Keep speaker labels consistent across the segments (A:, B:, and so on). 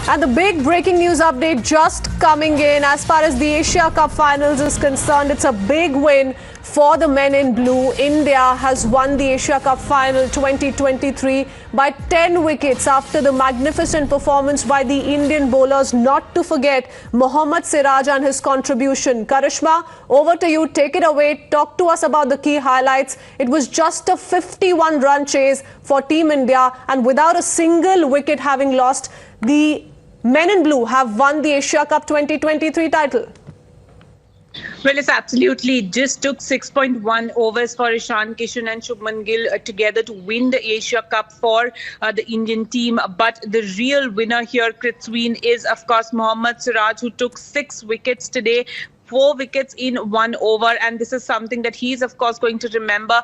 A: And the big breaking news update just coming in. As far as the Asia Cup finals is concerned, it's a big win for the men in blue. India has won the Asia Cup final 2023 by 10 wickets after the magnificent performance by the Indian bowlers. Not to forget Mohammad Siraj and his contribution. Karishma, over to you. Take it away. Talk to us about the key highlights. It was just a 51-run chase for Team India, and without a single wicket having lost, the men in blue have won the Asia Cup 2023 title.
B: Well, it's absolutely just took 6.1 overs for Ishan Kishan and Shubman Gill together to win the Asia Cup for the Indian team. But the real winner here, Kritsween, is of course Mohammad Siraj, who took 6 wickets today. 4 wickets in 1 over, and this is something that he's of course going to remember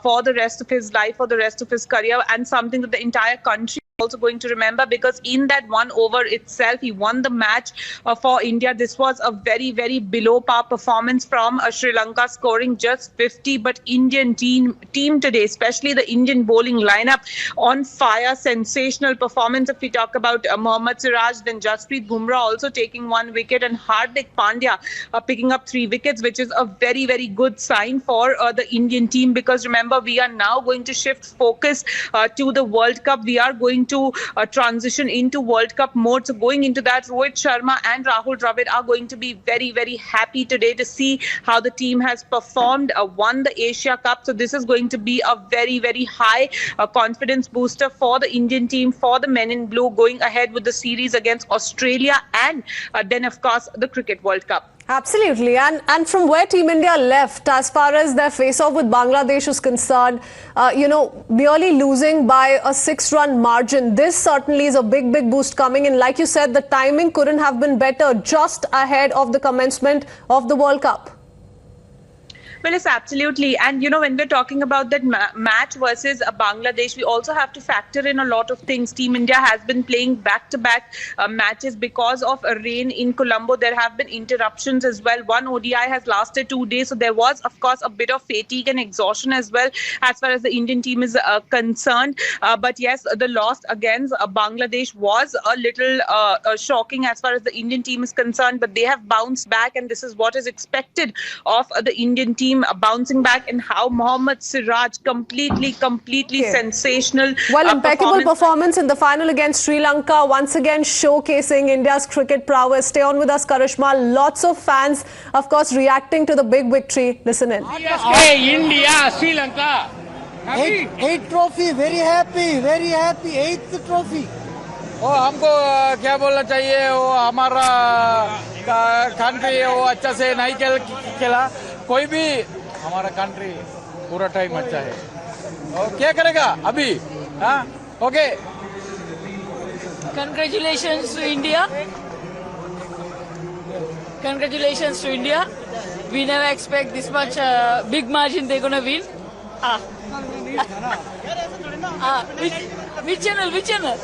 B: for the rest of his life, for the rest of his career, and something that the entire country also going to remember, because in that 1 over itself he won the match for India. This was a very, very below par performance from Sri Lanka, scoring just 50, but Indian team today, especially the Indian bowling lineup, on fire. Sensational performance. If we talk about Mohammad Siraj, then Jasprit Bumrah also taking 1 wicket, and Hardik Pandya picking up 3 wickets, which is a very, very good sign for the Indian team, because remember, we are now going to shift focus to the World Cup. We are going to transition into World Cup mode. So going into that, Rohit Sharma and Rahul Dravid are going to be very, very happy today to see how the team has performed, won the Asia Cup. So this is going to be a very, very high confidence booster for the Indian team, for the men in blue, going ahead with the series against Australia and then of course the Cricket World Cup.
A: Absolutely. And from where Team India left, as far as their face-off with Bangladesh is concerned, merely losing by a 6-run margin, this certainly is a big, big boost coming in. Like you said, the timing couldn't have been better, just ahead of the commencement of the World Cup.
B: Well, it's absolutely. And, when we're talking about that match versus Bangladesh, we also have to factor in a lot of things. Team India has been playing back-to-back matches because of rain in Colombo. There have been interruptions as well. One ODI has lasted 2 days. So there was, of course, a bit of fatigue and exhaustion as well as far as the Indian team is concerned. But yes, the loss against Bangladesh was a little shocking as far as the Indian team is concerned. But they have bounced back, and this is what is expected of the Indian team. Bouncing back, and how Mohammad Siraj completely sensational.
A: Well, impeccable performance in the final against Sri Lanka, once again showcasing India's cricket prowess. Stay on with us, Karishma. Lots of fans, of course, reacting to the big victory. Listen in.
C: Hey, India, Sri Lanka.
D: Eight trophy, very happy, 8th trophy.
C: वो हमको क्या बोलना चाहिए, वो हमारा country वो अच्छा से नहीं खेला, कोई भी हमारा कंट्री पूरा टाइम अच्छा है, और क्या करेगा अभी, हाँ, okay.
E: Congratulations to India. Congratulations to India. We never expect this much big margin they're gonna win. Which channel?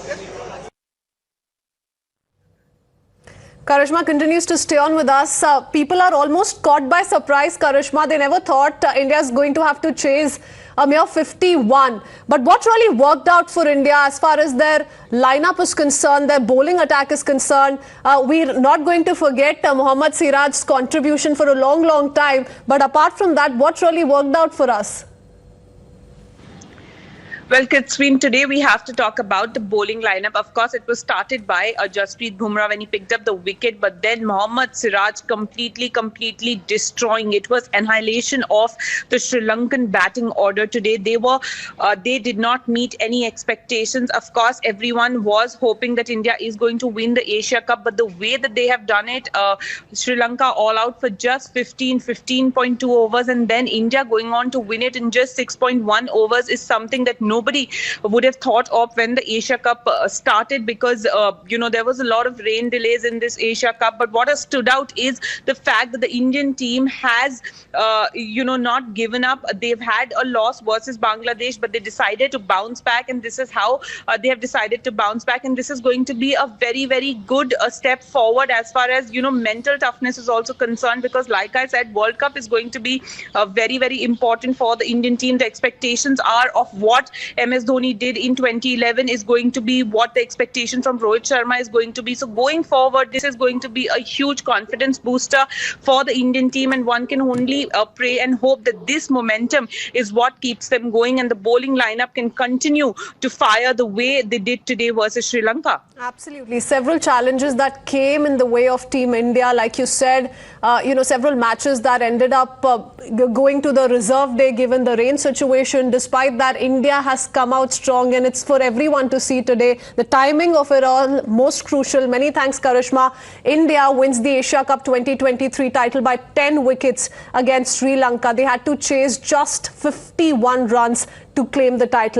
A: Karishma continues to stay on with us. People are almost caught by surprise, Karishma. They never thought India is going to have to chase a mere 51. But what really worked out for India as far as their lineup is concerned, their bowling attack is concerned, we're not going to forget Mohammad Siraj's contribution for a long, long time. But apart from that, what really worked out for us?
B: Well, Kritsween, today we have to talk about the bowling lineup. Of course, it was started by Jasprit Bumrah when he picked up the wicket, but then Mohammad Siraj completely destroying. It was annihilation of the Sri Lankan batting order today. They did not meet any expectations. Of course, everyone was hoping that India is going to win the Asia Cup, but the way that they have done it, Sri Lanka all out for just 15.2 overs, and then India going on to win it in just 6.1 overs is something that nobody would have thought of when the Asia Cup started, because there was a lot of rain delays in this Asia Cup. But what has stood out is the fact that the Indian team has not given up. They've had a loss versus Bangladesh, but they decided to bounce back, and this is how they have decided to bounce back. And this is going to be a very, very good step forward as far as mental toughness is also concerned, because like I said, World Cup is going to be very, very important for the Indian team. The expectations are of what MS Dhoni did in 2011 is going to be what the expectation from Rohit Sharma is going to be. So going forward, this is going to be a huge confidence booster for the Indian team, and one can only pray and hope that this momentum is what keeps them going and the bowling lineup can continue to fire the way they did today versus Sri Lanka.
A: Absolutely. Several challenges that came in the way of Team India. Like you said, several matches that ended up going to the reserve day given the rain situation. Despite that, India has come out strong, and it's for everyone to see today. The timing of it all, most crucial. Many thanks, Karishma. India wins the Asia Cup 2023 title by 10 wickets against Sri Lanka. They had to chase just 51 runs to claim the title.